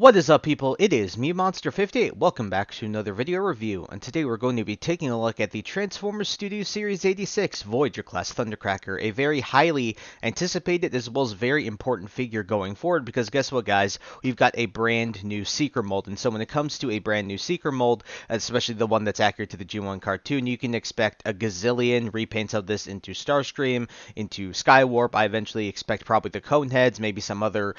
What is up, people? It is me, Monster58. Welcome back to another video review, and today we're going to be taking a look at the Transformers Studio Series 86 Voyager class Thundercracker, a very highly anticipated as well as very important figure going forward, because guess what, guys? We've got a brand new Seeker mold, and so when it comes to a brand new Seeker mold, especially the one that's accurate to the G1 cartoon, you can expect a gazillion repaints of this into Starscream, into Skywarp. I eventually expect probably the Coneheads, maybe some other,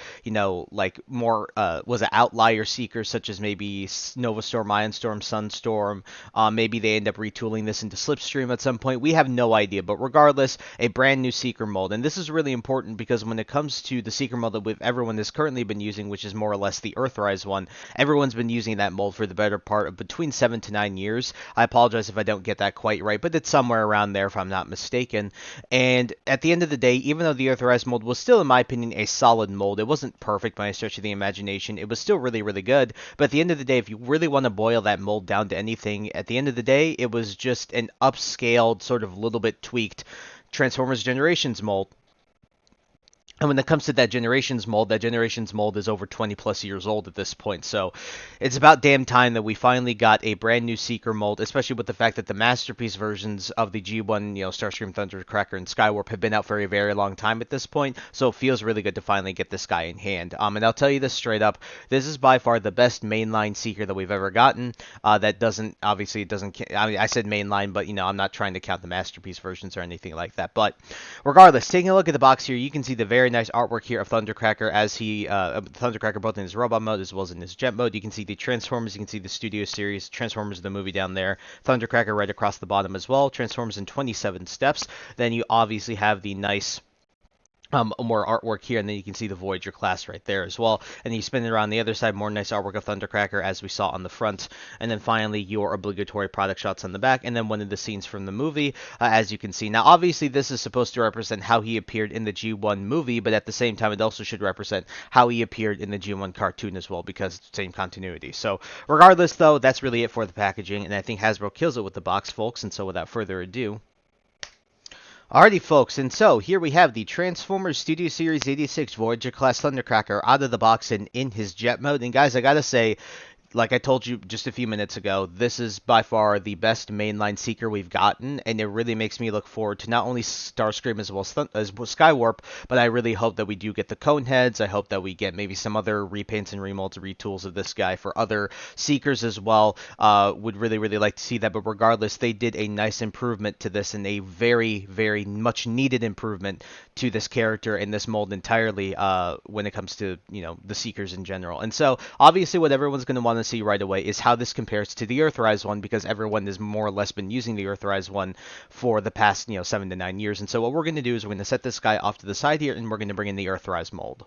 like more, was it outlier seekers such as maybe Nova Storm, Ion Storm, Sunstorm. Maybe they end up retooling this into Slipstream at some point. We have no idea, but regardless, a brand new Seeker mold. And this is really important because when it comes to the Seeker mold that everyone has currently been using, which is more or less the Earthrise one, everyone's been using that mold for the better part of between 7 to 9 years. I apologize if I don't get that quite right, but it's somewhere around there if I'm not mistaken. And at the end of the day, even though the Earthrise mold was still, in my opinion, a solid mold, it wasn't perfect by any stretch of the imagination. It was still really, really good. But at the end of the day, if you really want to boil that mold down to anything, at the end of the day, it was just an upscaled, sort of little bit tweaked Transformers Generations mold. And when it comes to that Generations mold is over 20 plus years old at this point. So it's about damn time that we finally got a brand new Seeker mold, especially with the fact that the Masterpiece versions of the G1, Starscream, Thundercracker, and Skywarp have been out for a very long time at this point. So it feels really good to finally get this guy in hand. And I'll tell you this straight up, this is by far the best mainline Seeker that we've ever gotten. That doesn't, obviously it doesn't, I mean, I said mainline, but I'm not trying to count the Masterpiece versions or anything like that. But regardless, taking a look at the box here, you can see the very nice artwork here of Thundercracker as Thundercracker both in his robot mode as well as in his jet mode. You can see the Transformers, you can see the Studio Series, Transformers the movie down there, Thundercracker right across the bottom as well, Transformers in 27 steps. Then you obviously have the nice more artwork here, and then you can see the Voyager class right there as well. And then you spin it around the other side, more nice artwork of Thundercracker as we saw on the front. And then finally your obligatory product shots on the back, and then one of the scenes from the movie, as you can see. Now obviously this is supposed to represent how he appeared in the G1 movie, but at the same time it also should represent how he appeared in the G1 cartoon as well, because it's the same continuity. So regardless though, that's really it for the packaging, and I think Hasbro kills it with the box, folks. And so without further ado, alrighty, folks, and so here we have the Transformers Studio Series 86 Voyager class Thundercracker out of the box and in his jet mode. And guys, I gotta say, like I told you just a few minutes ago, this is by far the best mainline Seeker we've gotten, and it really makes me look forward to not only Starscream as well as Skywarp, but I really hope that we do get the Coneheads. I hope that we get maybe some other repaints and remolds, retools of this guy for other Seekers as well. Would really, really like to see that, but regardless, they did a nice improvement to this and a very, very much needed improvement to this character and this mold entirely when it comes to, the Seekers in general. And so, obviously, what everyone's going to want to see right away is how this compares to the Earthrise one, because everyone has more or less been using the Earthrise one for the past 7 to 9 years. And so what we're going to do is we're going to set this guy off to the side here, and we're going to bring in the Earthrise mold.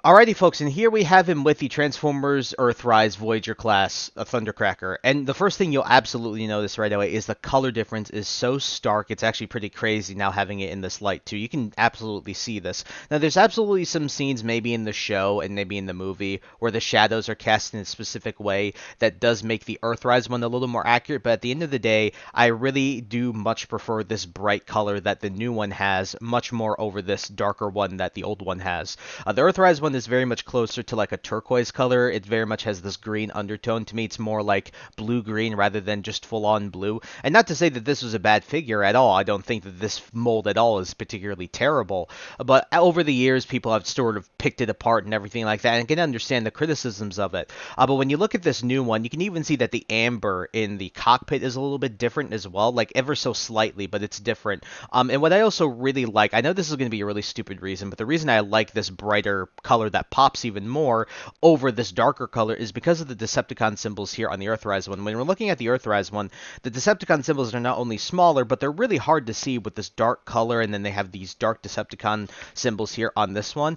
Alrighty, folks, and here we have him with the Transformers Earthrise Voyager class Thundercracker. And the first thing you'll absolutely notice right away is the color difference is so stark. It's actually pretty crazy now having it in this light too. You can absolutely see this. Now there's absolutely some scenes maybe in the show and maybe in the movie where the shadows are cast in a specific way that does make the Earthrise one a little more accurate, but at the end of the day, I really do much prefer this bright color that the new one has much more over this darker one that the old one has. The Earthrise one is very much closer to like a turquoise color. It very much has this green undertone. To me, it's more like blue-green rather than just full-on blue. And not to say that this was a bad figure at all. I don't think that this mold at all is particularly terrible. But over the years, people have sort of picked it apart and everything like that, and can understand the criticisms of it. But when you look at this new one, you can even see that the amber in the cockpit is a little bit different as well, like ever so slightly, but it's different. And what I also really like, I know this is going to be a really stupid reason, but the reason I like this brighter color that pops even more over this darker color is because of the Decepticon symbols here on the Earthrise one. When we're looking at the Earthrise one, the Decepticon symbols are not only smaller, but they're really hard to see with this dark color, and then they have these dark Decepticon symbols here on this one.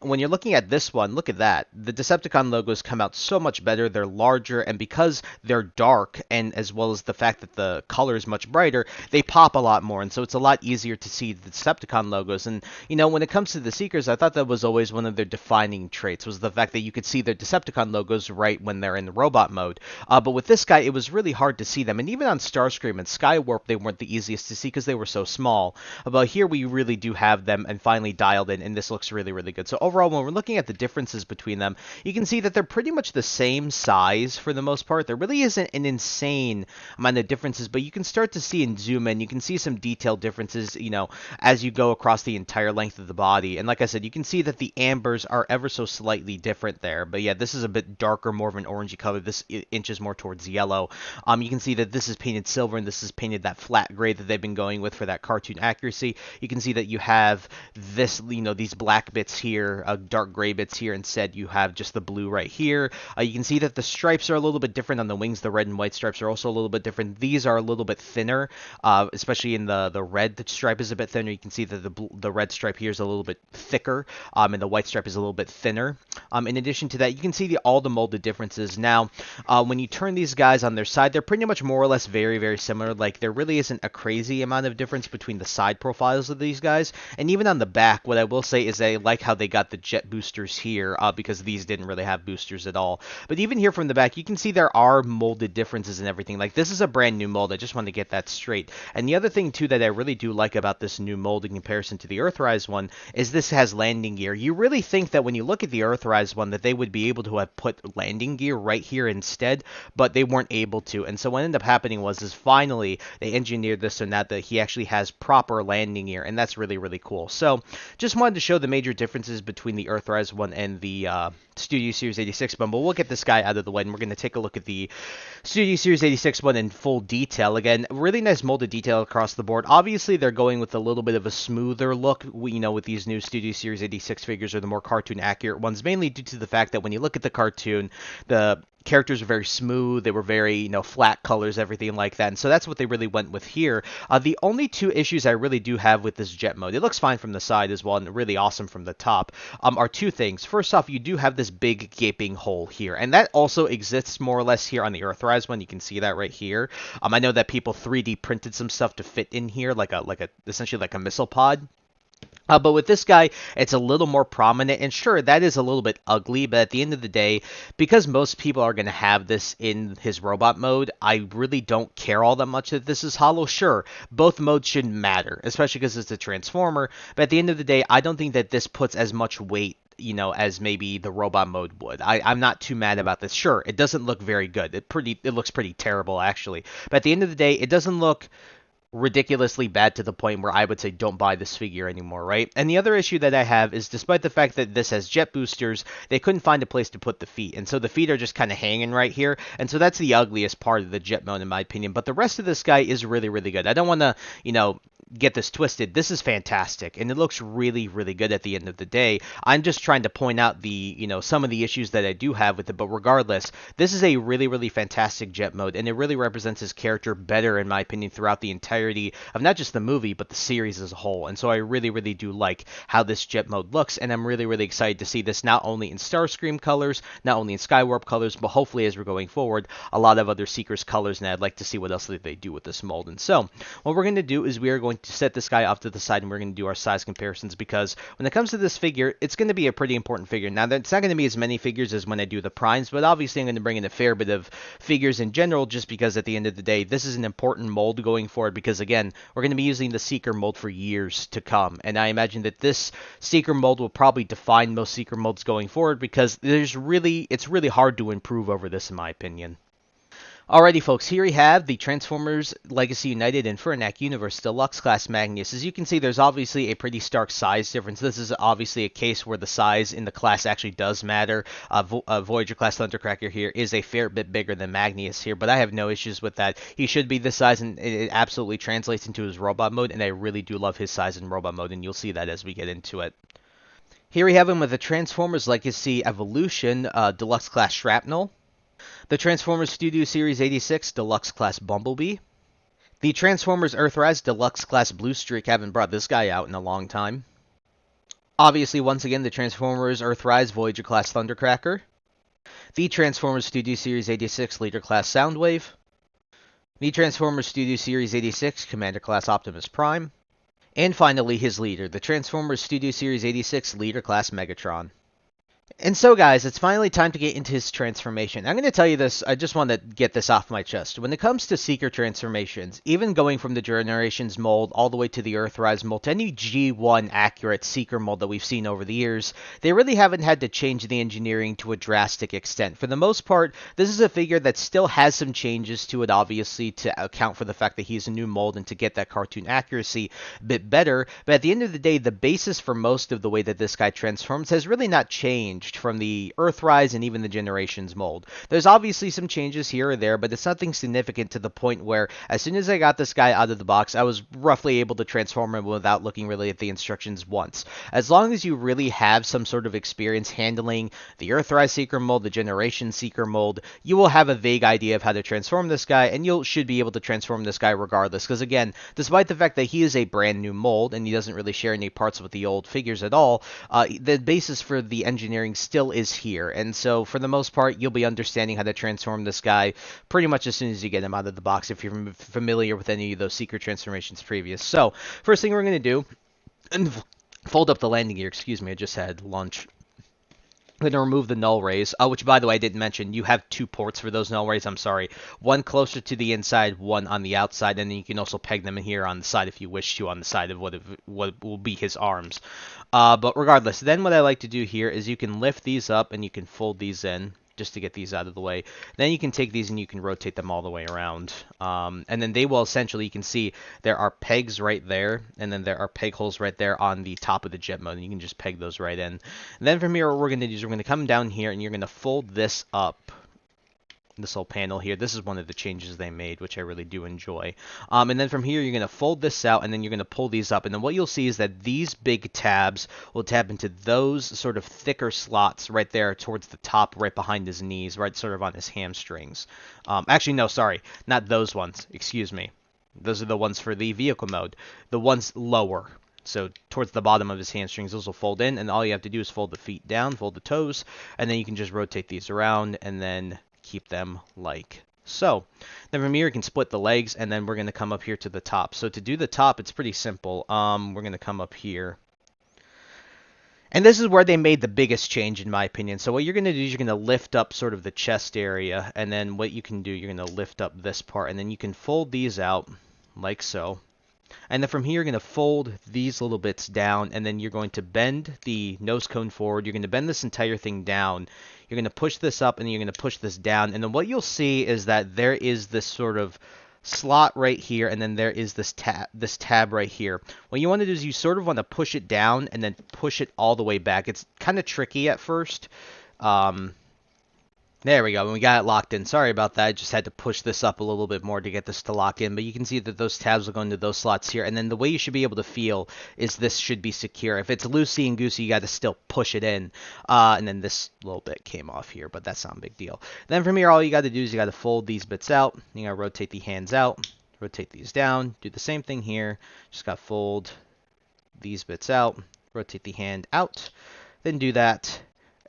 When you're looking at this one, look at that. The Decepticon logos come out so much better. They're larger, and because they're dark, and as well as the fact that the color is much brighter, they pop a lot more, and so it's a lot easier to see the Decepticon logos. And, when it comes to the Seekers, I thought that was always one of their defining traits, was the fact that you could see their Decepticon logos right when they're in the robot mode. But with this guy, it was really hard to see them, and even on Starscream and Skywarp, they weren't the easiest to see because they were so small. But here we really do have them and finally dialed in, and this looks really, really good. So overall, when we're looking at the differences between them, you can see that they're pretty much the same size for the most part. There really isn't an insane amount of differences, but you can start to see and zoom in. You can see some detailed differences, as you go across the entire length of the body. And like I said, you can see that the ambers are ever so slightly different there. But yeah, this is a bit darker, more of an orangey color. This inches more towards yellow. You can see that this is painted silver and this is painted that flat gray that they've been going with for that cartoon accuracy. You can see that you have this, these black bits here, dark gray bits here. Instead, you have just the blue right here. You can see that the stripes are a little bit different on the wings. The red and white stripes are also a little bit different. These are a little bit thinner, especially in the red. The stripe is a bit thinner. You can see that the red stripe here is a little bit thicker, and the white stripe is a little bit thinner. In addition to that, you can see all the molded differences. Now, when you turn these guys on their side, they're pretty much more or less very, very similar. Like, there really isn't a crazy amount of difference between the side profiles of these guys. And even on the back, what I will say is I like how they got the jet boosters here, because these didn't really have boosters at all. But even here from the back, you can see there are molded differences and everything. Like, this is a brand new mold. I just want to get that straight. And the other thing, too, that I really do like about this new mold in comparison to the Earthrise one is this has landing gear. You really think that when you look at the Earthrise one that they would be able to have put landing gear right here instead, but they weren't able to. And so what ended up happening was finally they engineered this so now that he actually has proper landing gear, and that's really, really cool. So just wanted to show the major differences between the Earthrise one and the Studio Series 86 one, but we'll get this guy out of the way, and we're going to take a look at the Studio Series 86 one in full detail. Again, really nice molded detail across the board. Obviously, they're going with a little bit of a smoother look, with these new Studio Series 86 figures, or the more cartoon accurate ones, mainly due to the fact that when you look at the cartoon, the characters were very smooth. They were very, flat colors, everything like that. And so that's what they really went with here. The only two issues I really do have with this jet mode, it looks fine from the side as well and really awesome from the top, are two things. First off, you do have this big gaping hole here, and that also exists more or less here on the Earthrise one. You can see that right here. I know that people 3D printed some stuff to fit in here, essentially like a missile pod. But with this guy, it's a little more prominent, and sure, that is a little bit ugly, but at the end of the day, because most people are going to have this in his robot mode, I really don't care all that much that this is hollow. Sure, both modes shouldn't matter, especially because it's a Transformer, but at the end of the day, I don't think that this puts as much weight as maybe the robot mode would. I'm not too mad about this. Sure, it doesn't look very good. It looks pretty terrible, actually. But at the end of the day, it doesn't look ridiculously bad to the point where I would say don't buy this figure anymore, right? And the other issue that I have is, despite the fact that this has jet boosters, they couldn't find a place to put the feet, and so the feet are just kind of hanging right here, and so that's the ugliest part of the jet mode in my opinion. But the rest of this guy is really, really good. I don't want to, get this twisted. This is fantastic, and it looks really, really good at the end of the day. I'm just trying to point out the, some of the issues that I do have with it, but regardless, this is a really, really fantastic jet mode, and it really represents his character better, in my opinion, throughout the entirety of not just the movie, but the series as a whole. And so I really, really do like how this jet mode looks, and I'm really, really excited to see this not only in Starscream colors, not only in Skywarp colors, but hopefully as we're going forward, a lot of other Seekers colors, and I'd like to see what else they do with this mold. And so what we're going to do is we are going to set this guy off to the side, and we're going to do our size comparisons, because when it comes to this figure, it's going to be a pretty important figure. Now, it's not going to be as many figures as when I do the primes, but obviously I'm going to bring in a fair bit of figures in general, just because at the end of the day, this is an important mold going forward, because again, we're going to be using the Seeker mold for years to come, and I imagine that this Seeker mold will probably define most Seeker molds going forward, because it's really hard to improve over this, in my opinion. Alrighty, folks, here we have the Transformers Legacy United Infernac Universe Deluxe Class Magnus. As you can see, there's obviously a pretty stark size difference. This is obviously a case where the size in the class actually does matter. Voyager Class Thundercracker here is a fair bit bigger than Magnus here, but I have no issues with that. He should be this size, and it absolutely translates into his robot mode, and I really do love his size in robot mode, and you'll see that as we get into it. Here we have him with the Transformers Legacy Evolution Deluxe Class Shrapnel, the Transformers Studio Series 86 Deluxe Class Bumblebee, the Transformers Earthrise Deluxe Class Blue Streak. Haven't brought this guy out in a long time. Obviously, once again, the Transformers Earthrise Voyager Class Thundercracker, the Transformers Studio Series 86 Leader Class Soundwave, the Transformers Studio Series 86 Commander Class Optimus Prime, and finally his leader, the Transformers Studio Series 86 Leader Class Megatron. And so, guys, it's finally time to get into his transformation. I'm going to tell you this, I just want to get this off my chest. When it comes to Seeker transformations, even going from the Generations mold all the way to the Earthrise mold, to any G1 accurate Seeker mold that we've seen over the years, they really haven't had to change the engineering to a drastic extent. For the most part, this is a figure that still has some changes to it, obviously, to account for the fact that he's a new mold and to get that cartoon accuracy a bit better. But at the end of the day, the basis for most of the way that this guy transforms has really not changed from the Earthrise and even the Generations mold. There's obviously some changes here or there, but it's nothing significant to the point where as soon as I got this guy out of the box, I was roughly able to transform him without looking really at the instructions once. As long as you really have some sort of experience handling the Earthrise Seeker mold, the Generation Seeker mold, you will have a vague idea of how to transform this guy, and you should be able to transform this guy regardless, because again, despite the fact that he is a brand new mold and he doesn't really share any parts with the old figures at all, the basis for the engineering still is here, and so for the most part, you'll be understanding how to transform this guy pretty much as soon as you get him out of the box if you're familiar with any of those secret transformations previous. So, first thing we're going to do, and fold up the landing gear, excuse me, I just had lunch. I'm going to remove the null rays, which, by the way, I didn't mention. You have two ports for those null rays, I'm sorry. One closer to the inside, one on the outside, and then you can also peg them in here on the side if you wish to, on the side of what will be his arms. But regardless, then what I like to do here is you can lift these up and you can fold these in, just to get these out of the way. Then you can take these and you can rotate them all the way around. And then they will essentially, you can see there are pegs right there, and then there are peg holes right there on the top of the jet mode, and you can just peg those right in. And then from here, what we're going to do is we're going to come down here, and you're going to fold this up. This whole panel here. This is one of the changes they made, which I really do enjoy. And then from here, you're going to fold this out, and then you're going to pull these up. And then what you'll see is that these big tabs will tab into those sort of thicker slots right there towards the top, right behind his knees, right sort of on his hamstrings. Actually, no, sorry. Not those ones. Excuse me. Those are the ones for the vehicle mode. The ones lower. So towards the bottom of his hamstrings, those will fold in, and all you have to do is fold the feet down, fold the toes, and then you can just rotate these around, and then keep them like so. Then from here you can split the legs, and then we're going to come up here to the top. So to do the top, it's pretty simple. We're going to come up here, and this is where they made the biggest change in my opinion. So what you're going to do is you're going to lift up sort of the chest area, and then what you can do, you're going to lift up this part, and then you can fold these out like so. And then from here, you're going to fold these little bits down, and then you're going to bend the nose cone forward. You're going to bend this entire thing down. You're going to push this up, and then you're going to push this down. And then what you'll see is that there is this sort of slot right here, and then there is this tab right here. What you want to do is you sort of want to push it down and then push it all the way back. It's kind of tricky at first. There we go, and we got it locked in. Sorry about that, I just had to push this up a little bit more to get this to lock in, but you can see that those tabs will go into those slots here, and then the way you should be able to feel is this should be secure. If it's loosey and goosey, you got to still push it in, and then this little bit came off here, but that's not a big deal. Then from here, all you got to do is you got to fold these bits out, you got to rotate the hands out, rotate these down, do the same thing here, just got to fold these bits out, rotate the hand out, then do that.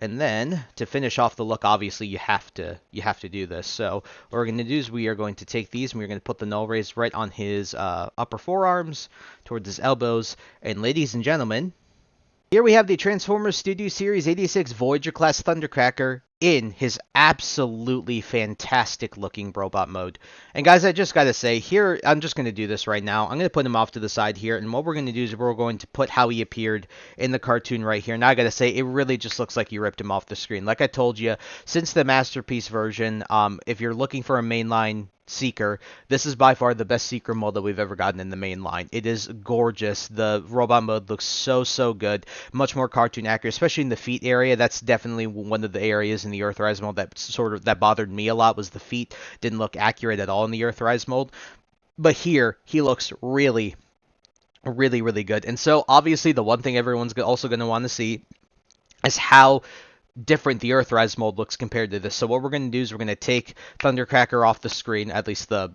And then, to finish off the look, obviously, you have to do this. So, what we're going to do is we are going to take these, and we're going to put the null rays right on his upper forearms, towards his elbows. And ladies and gentlemen, here we have the Transformers Studio Series 86 Voyager class Thundercracker in his absolutely fantastic looking robot mode. And guys, I just gotta say, here, I'm just gonna do this right now. I'm gonna put him off to the side here, and what we're gonna do is we're going to put how he appeared in the cartoon right here. Now I gotta say, it really just looks like you ripped him off the screen. Like I told you, since the Masterpiece version, if you're looking for a mainline Seeker, this is by far the best Seeker mode that we've ever gotten in the main line. It is gorgeous. The robot mode looks so good, much more cartoon accurate, especially in the feet area. That's definitely one of the areas in the Earthrise mode that bothered me a lot, was the feet didn't look accurate at all in the Earthrise mode. But here he looks really good. And so obviously the one thing everyone's also going to want to see is how different the Earthrise mode looks compared to this. So what we're going to do is we're going to take Thundercracker off the screen, at least the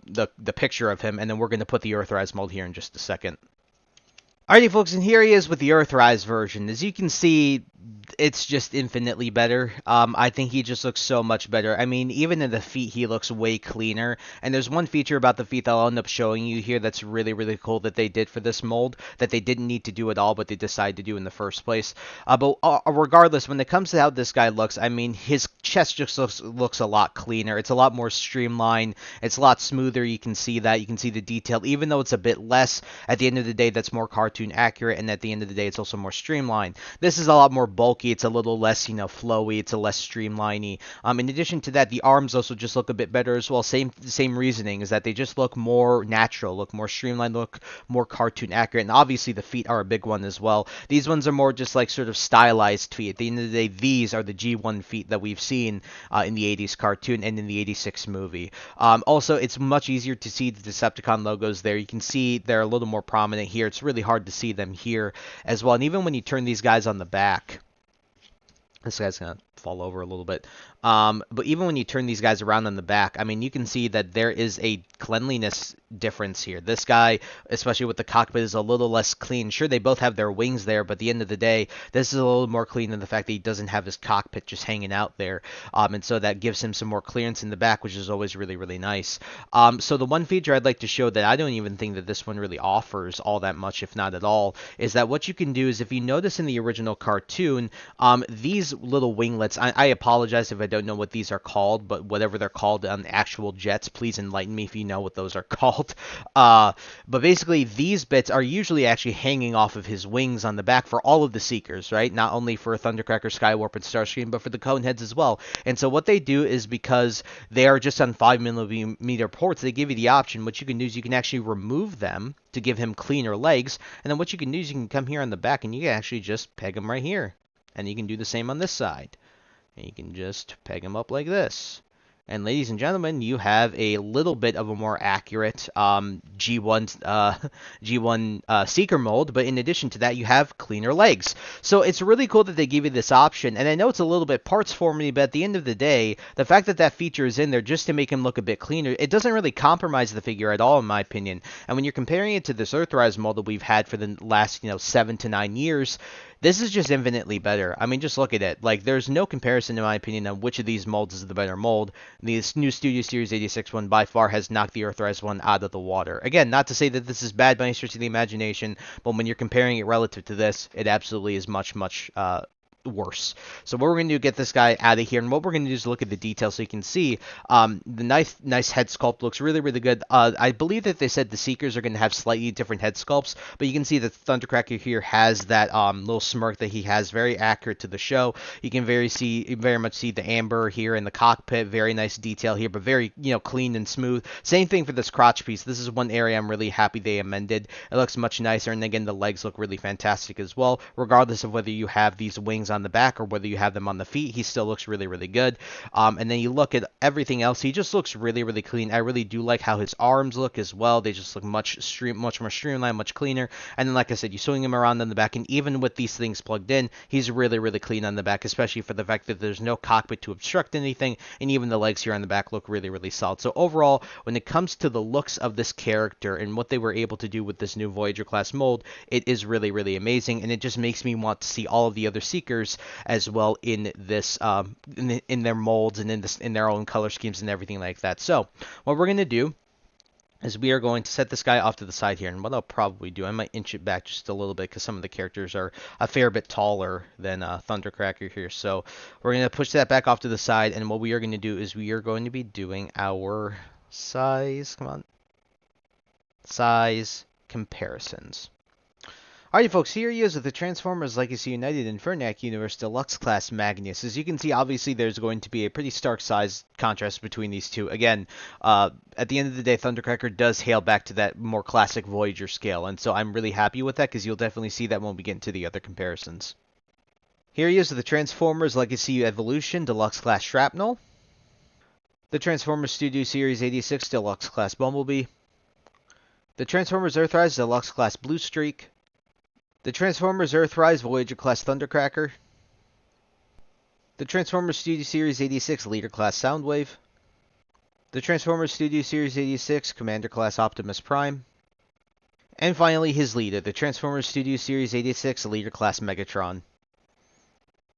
picture of him, and then we're going to put the Earthrise mode here in just a second. Alrighty folks, and here he is with the Earthrise version. As you can see, it's just infinitely better. I think he just looks so much better. I mean, even in the feet, he looks way cleaner. And there's one feature about the feet that I'll end up showing you here that's really, really cool that they did for this mold that they didn't need to do at all, but they decided to do in the first place. But regardless, when it comes to how this guy looks, I mean, his chest just looks a lot cleaner. It's a lot more streamlined. It's a lot smoother. You can see that. You can see the detail. Even though it's a bit less, at the end of the day, that's more cartoon accurate. And at the end of the day, it's also more streamlined. This is a lot more bulky. It's a little less, flowy. It's a less streamliney. In addition to that, the arms also just look a bit better as well. Same reasoning is that they just look more natural, look more streamlined, look more cartoon accurate. And obviously, the feet are a big one as well. These ones are more just like sort of stylized feet. At the end of the day, these are the G1 feet that we've seen in the 80s cartoon and in the 86 movie. Also, it's much easier to see the Decepticon logos there. You can see they're a little more prominent here. It's really hard to see them here as well. And even when you turn these guys on the back, this guy's going to fall over a little bit. But even when you turn these guys around on the back, I mean, you can see that there is a cleanliness difference here. This guy, especially with the cockpit, is a little less clean. Sure, they both have their wings there, but at the end of the day, this is a little more clean than the fact that he doesn't have his cockpit just hanging out there. And so that gives him some more clearance in the back, which is always really, really nice. So the one feature I'd like to show that I don't even think that this one really offers all that much, if not at all, is that what you can do is if you notice in the original cartoon, these little winglets, I apologize if I don't know what these are called, but whatever they're called on the actual jets, please enlighten me if you know what those are called. But basically, these bits are usually actually hanging off of his wings on the back for all of the Seekers, right? Not only for Thundercracker, Skywarp, and Starscream, but for the Coneheads as well. And so what they do is because they are just on 5mm ports, they give you the option. What you can do is you can actually remove them to give him cleaner legs. And then what you can do is you can come here on the back and you can actually just peg them right here. And you can do the same on this side. And you can just peg them up like this. And ladies and gentlemen, you have a little bit of a more accurate G1 Seeker mold, but in addition to that, you have cleaner legs. So it's really cool that they give you this option, and I know it's a little bit parts formative, but at the end of the day, the fact that that feature is in there just to make him look a bit cleaner, it doesn't really compromise the figure at all, in my opinion. And when you're comparing it to this Earthrise mold that we've had for the last, 7 to 9 years, this is just infinitely better. I mean, just look at it. Like, there's no comparison, in my opinion, on which of these molds is the better mold. This new Studio Series 86 one by far has knocked the Earthrise one out of the water. Again, not to say that this is bad by any stretch of the imagination, but when you're comparing it relative to this, it absolutely is much, much worse. So what we're going to do, get this guy out of here, and what we're going to do is look at the details so you can see the nice head sculpt looks really, really good. I believe that they said the Seekers are going to have slightly different head sculpts, but you can see that Thundercracker here has that little smirk that he has, very accurate to the show. You can very much see the amber here in the cockpit, very nice detail here, but very clean and smooth. Same thing for this crotch piece. This is one area I'm really happy they amended. It looks much nicer, and again, the legs look really fantastic as well, regardless of whether you have these wings on the back or whether you have them on the feet. He still looks really, really good. And then you look at everything else, he just looks really, really clean. I really do like how his arms look as well. They just look much more streamlined, much cleaner. And then, like I said, you swing him around on the back, and even with these things plugged in, he's really, really clean on the back, especially for the fact that there's no cockpit to obstruct anything, and even the legs here on the back look really, really solid. So overall, when it comes to the looks of this character and what they were able to do with this new Voyager class mold, it is really, really amazing, and it just makes me want to see all of the other Seekers as well in this in their molds and in their own color schemes and everything like that. So what we're going to do is we are going to set this guy off to the side here, and what I'll probably do, I might inch it back just a little bit because some of the characters are a fair bit taller than Thundercracker here. So we're going to push that back off to the side, and what we are going to do is we are going to be doing our size comparisons. Alrighty folks, here he is with the Transformers Legacy United Infernac Universe Deluxe Class Magnus. As you can see, obviously there's going to be a pretty stark size contrast between these two. Again, at the end of the day, Thundercracker does hail back to that more classic Voyager scale, and so I'm really happy with that because you'll definitely see that when we get into the other comparisons. Here he is with the Transformers Legacy Evolution Deluxe Class Shrapnel, the Transformers Studio Series 86 Deluxe Class Bumblebee, the Transformers Earthrise Deluxe Class Blue Streak, the Transformers Earthrise Voyager Class Thundercracker, the Transformers Studio Series 86 Leader Class Soundwave, the Transformers Studio Series 86 Commander Class Optimus Prime, and finally his leader, the Transformers Studio Series 86 Leader Class Megatron.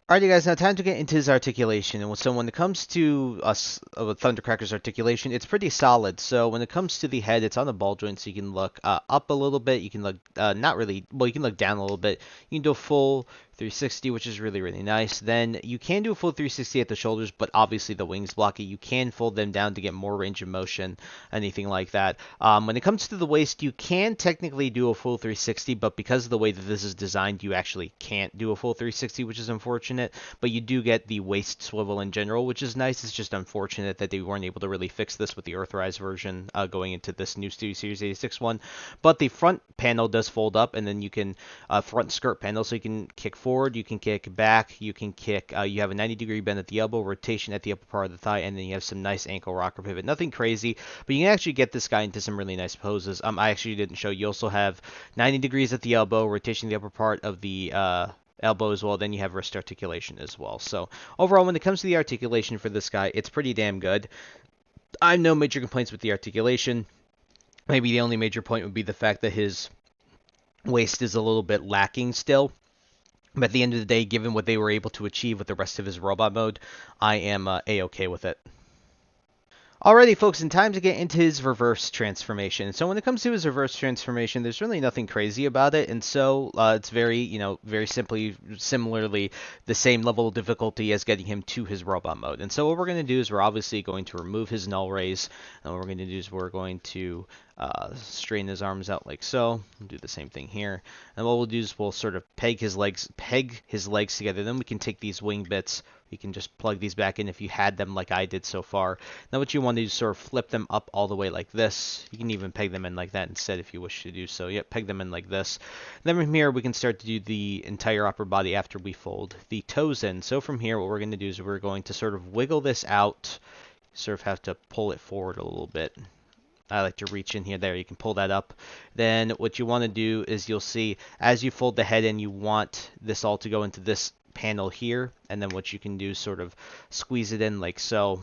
Alrighty, guys, now time to get into his articulation. And so when it comes to us with Thundercracker's articulation, it's pretty solid. So when it comes to the head, it's on a ball joint, so you can look up a little bit. You can look not really well. You can look down a little bit. You can do a full 360, which is really, really nice. Then you can do a full 360 at the shoulders, but obviously the wings block it. You can fold them down to get more range of motion, anything like that. When it comes to the waist, you can technically do a full 360, but because of the way that this is designed, you actually can't do a full 360, which is unfortunate. But you do get the waist swivel in general, which is nice. It's just unfortunate that they weren't able to really fix this with the Earthrise version going into this new Studio Series 86 one. But the front panel does fold up, and then you can front skirt panel, so you can kick forward, you can kick back, you can kick. You have a 90-degree bend at the elbow, rotation at the upper part of the thigh, and then you have some nice ankle rocker pivot. Nothing crazy, but you can actually get this guy into some really nice poses. I actually didn't show you. Also have 90 degrees at the elbow, rotation the upper part of the elbow as well. Then you have wrist articulation as well. So overall, when it comes to the articulation for this guy, it's pretty damn good. I have no major complaints with the articulation. Maybe the only major point would be the fact that his waist is a little bit lacking still. But at the end of the day, given what they were able to achieve with the rest of his robot mode, I am A-okay with it. Alrighty, folks, and time to get into his reverse transformation. So when it comes to his reverse transformation, there's really nothing crazy about it, and so it's very, very similarly, the same level of difficulty as getting him to his robot mode. And so what we're going to do is we're obviously going to remove his null rays, and what we're going to do is we're going to straighten his arms out like so. We'll do the same thing here, and what we'll do is we'll sort of peg his legs together. Then we can take these wing bits. You can just plug these back in if you had them like I did so far. Now what you want to do is sort of flip them up all the way like this. You can even peg them in like that instead if you wish to do so. Yep, peg them in like this. Then from here we can start to do the entire upper body after we fold the toes in. So from here what we're going to do is we're going to sort of wiggle this out. Sort of have to pull it forward a little bit. I like to reach in here. There, you can pull that up. Then what you want to do is you'll see as you fold the head in, you want this all to go into this panel here, and then what you can do is sort of squeeze it in like so,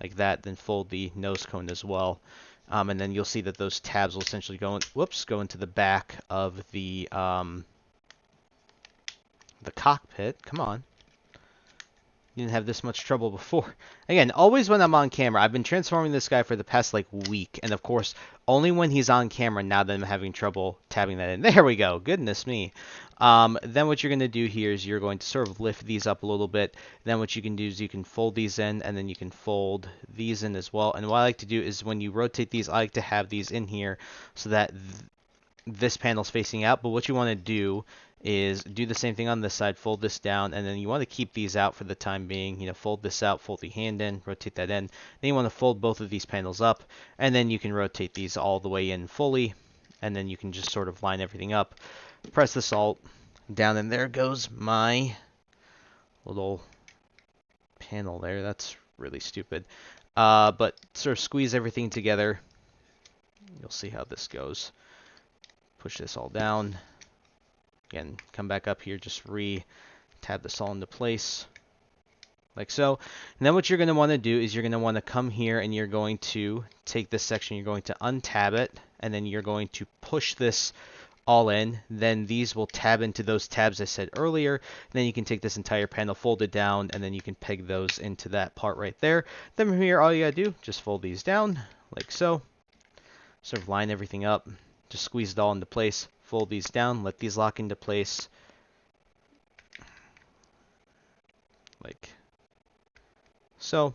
like that, then fold the nose cone as well, and then you'll see that those tabs will essentially go into the back of the cockpit. Come on. Didn't have this much trouble before. Again, always when I'm on camera. I've been transforming this guy for the past like week, and of course only when he's on camera now that I'm having trouble tabbing that in. There we go. Goodness me. Then what you're going to do here is you're going to sort of lift these up a little bit. Then what you can do is you can fold these in, and then you can fold these in as well. And what I like to do is when you rotate these, I like to have these in here so that this panel's facing out. But what you want to do is do the same thing on this side, fold this down, and then you want to keep these out for the time being. Fold this out, fold the hand in, rotate that in. Then you want to fold both of these panels up, and then you can rotate these all the way in fully, and then you can just sort of line everything up. Press the Alt down, and there goes my little panel there. That's really stupid. But sort of squeeze everything together. You'll see how this goes. Push this all down. Again, come back up here, just tab this all into place, like so. And then what you're going to want to do is you're going to want to come here and you're going to take this section, you're going to untab it, and then you're going to push this all in. Then these will tab into those tabs I said earlier. And then you can take this entire panel, fold it down, and then you can peg those into that part right there. Then from here, all you got to do, just fold these down, like so. Sort of line everything up, just squeeze it all into place. Fold these down, let these lock into place, like so.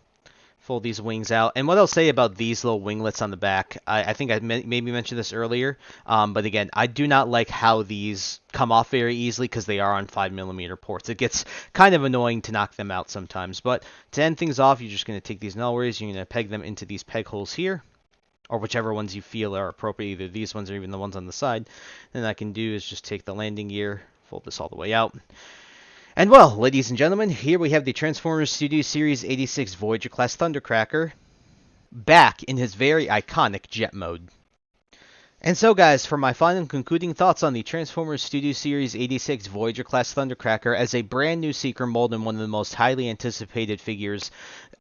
Fold these wings out. And what I'll say about these little winglets on the back, I think I maybe mentioned this earlier, but again, I do not like how these come off very easily because they are on 5mm ports. It gets kind of annoying to knock them out sometimes. But to end things off, you're just going to take these null rays, you're going to peg them into these peg holes here, or whichever ones you feel are appropriate, either these ones or even the ones on the side. Then I can do is just take the landing gear, fold this all the way out. And well, ladies and gentlemen, here we have the Transformers Studio Series 86 Voyager class Thundercracker back in his very iconic jet mode. And so, guys, for my final and concluding thoughts on the Transformers Studio Series 86 Voyager class Thundercracker, as a brand new Seeker mold and one of the most highly anticipated figures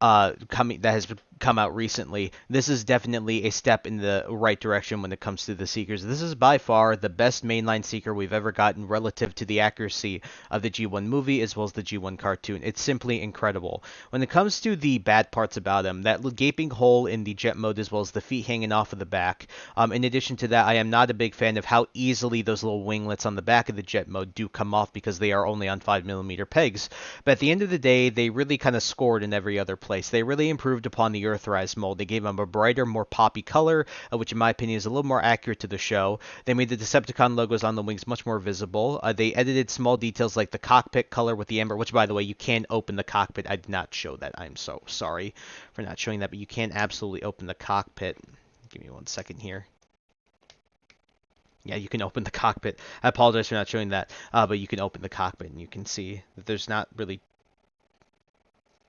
coming that has come out recently, this is definitely a step in the right direction when it comes to the Seekers. This is by far the best mainline Seeker we've ever gotten relative to the accuracy of the G1 movie as well as the G1 cartoon. It's simply incredible. When it comes to the bad parts about him, that gaping hole in the jet mode as well as the feet hanging off of the back, in addition to that, I am not a big fan of how easily those little winglets on the back of the jet mode do come off because they are only on 5mm pegs. But at the end of the day, they really kind of scored in every other place. They really improved upon the Earthrise mold. They gave him a brighter, more poppy color, which in my opinion is a little more accurate to the show. They made the Decepticon logos on the wings much more visible. They edited small details like the cockpit color with the amber, which by the way, you can open the cockpit. I did not show that. I'm so sorry for not showing that, but you can absolutely open the cockpit. Give me 1 second here. Yeah, you can open the cockpit. I apologize for not showing that, but you can open the cockpit and you can see that there's not really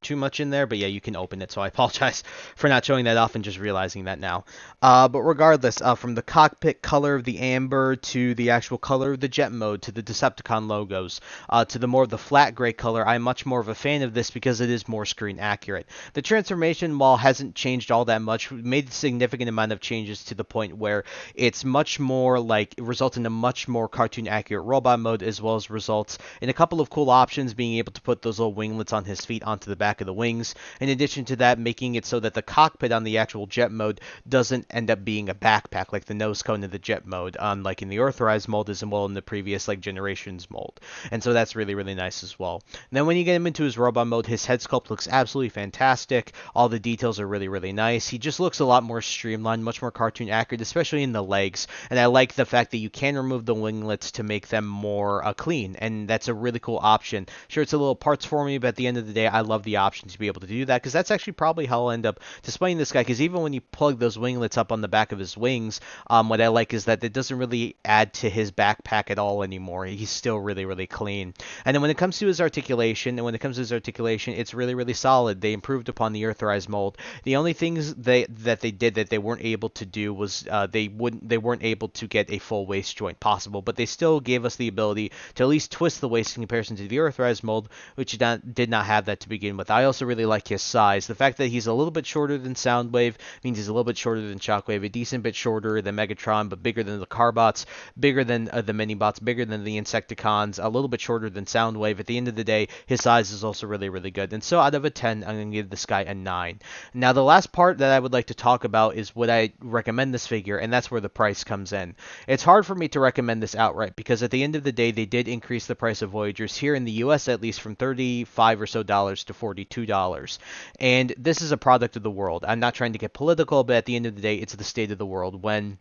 too much in there, but yeah, you can open it, so I apologize for not showing that off and just realizing that now. But regardless, from the cockpit color of the amber to the actual color of the jet mode to the Decepticon logos to the more of the flat gray color, I'm much more of a fan of this because it is more screen accurate. The transformation, while hasn't changed all that much, made a significant amount of changes to the point where it's much more like, it results in a much more cartoon accurate robot mode, as well as results in a couple of cool options, being able to put those little winglets on his feet onto the back of the wings. In addition to that, making it so that the cockpit on the actual jet mode doesn't end up being a backpack like the nose cone in the jet mode, unlike in the Earthrise mold as well in the previous like generations mold. And so that's really, really nice as well. And then when you get him into his robot mode, his head sculpt looks absolutely fantastic. All the details are really, really nice. He just looks a lot more streamlined, much more cartoon accurate, especially in the legs. And I like the fact that you can remove the winglets to make them more clean, and that's a really cool option. Sure, it's a little parts for me, but at the end of the day, I love the option to be able to do that, because that's actually probably how I'll end up displaying this guy, because even when you plug those winglets up on the back of his wings, what I like is that it doesn't really add to his backpack at all anymore. He's still really, really clean. And then when it comes to his articulation, it's really, really solid. They improved upon the Earthrise mold. The only things that they did that they weren't able to do was they weren't able to get a full waist joint possible, but they still gave us the ability to at least twist the waist in comparison to the Earthrise mold, which did not have that to begin with. I also really like his size. The fact that he's a little bit shorter than Soundwave means he's a little bit shorter than Shockwave, a decent bit shorter than Megatron, but bigger than the Carbots, bigger than the Minibots, bigger than the Insecticons, a little bit shorter than Soundwave. At the end of the day, his size is also really, really good. And so out of a 10, I'm going to give this guy a 9. Now, the last part that I would like to talk about is would I recommend this figure, and that's where the price comes in. It's hard for me to recommend this outright because at the end of the day, they did increase the price of Voyagers here in the US at least from $35 or so to $42. And this is a product of the world. I'm not trying to get political, but at the end of the day, it's the state of the world. When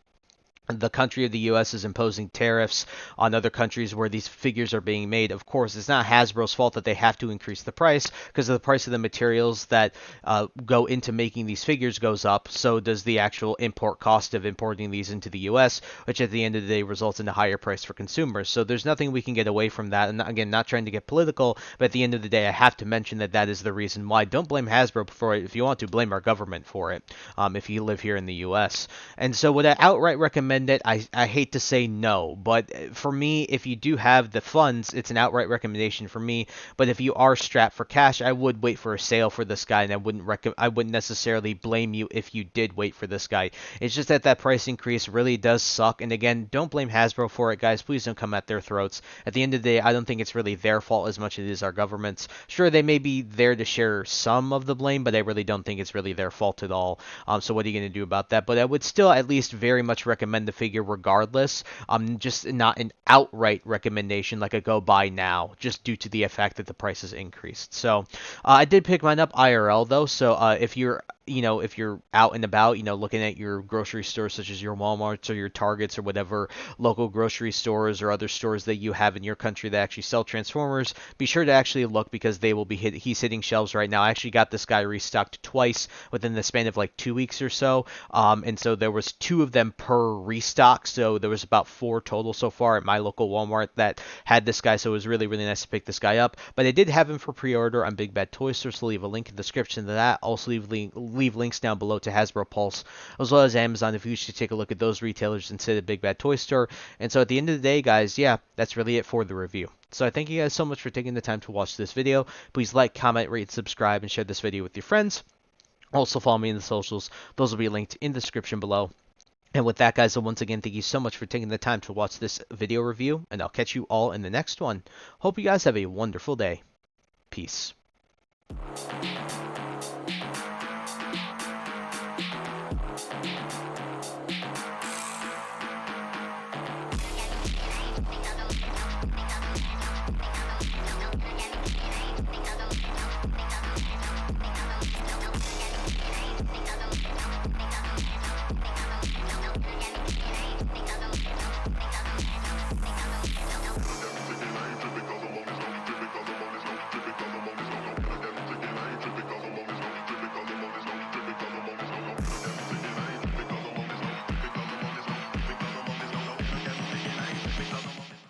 the country of the U.S. is imposing tariffs on other countries where these figures are being made, of course, it's not Hasbro's fault that they have to increase the price, because the price of the materials that go into making these figures goes up. So does the actual import cost of importing these into the U.S., which at the end of the day results in a higher price for consumers. So there's nothing we can get away from that. And again, not trying to get political, but at the end of the day, I have to mention that that is the reason why. Don't blame Hasbro for it. If you want to, blame our government for it, if you live here in the U.S. And so would I outright recommend it? I hate to say no, but for me, if you do have the funds, it's an outright recommendation for me. But if you are strapped for cash, I would wait for a sale for this guy, and I wouldn't necessarily blame you if you did wait for this guy. It's just that price increase really does suck. And again, don't blame Hasbro for it, guys. Please don't come at their throats. At the end of the day, I don't think it's really their fault as much as it is our government's. Sure, they may be there to share some of the blame, but I really don't think it's really their fault at all. So what are you going to do about that? But I would still at least very much recommend the figure regardless. Just not an outright recommendation like a go buy now, just due to the fact that the price has increased. So I did pick mine up IRL though, so if you're out and about, looking at your grocery stores such as your Walmarts or your Targets or whatever local grocery stores or other stores that you have in your country that actually sell Transformers, be sure to actually look, because they will be he's hitting shelves right now. I actually got this guy restocked twice within the span of like 2 weeks or so, and so there was 2 of them per restock, so there was about 4 total so far at my local Walmart that had this guy, so it was really, really nice to pick this guy up. But I did have him for pre-order on Big Bad Toy Store, so leave a link in the description to that. Also leave leave links down below to Hasbro Pulse, as well as Amazon if you wish to take a look at those retailers instead of Big Bad Toy Store. And so at the end of the day, guys, yeah, that's really it for the review. So I thank you guys so much for taking the time to watch this video. Please like, comment, rate, subscribe, and share this video with your friends. Also follow me in the socials. Those will be linked in the description below. And with that, guys, once again, thank you so much for taking the time to watch this video review, and I'll catch you all in the next one. Hope you guys have a wonderful day. Peace.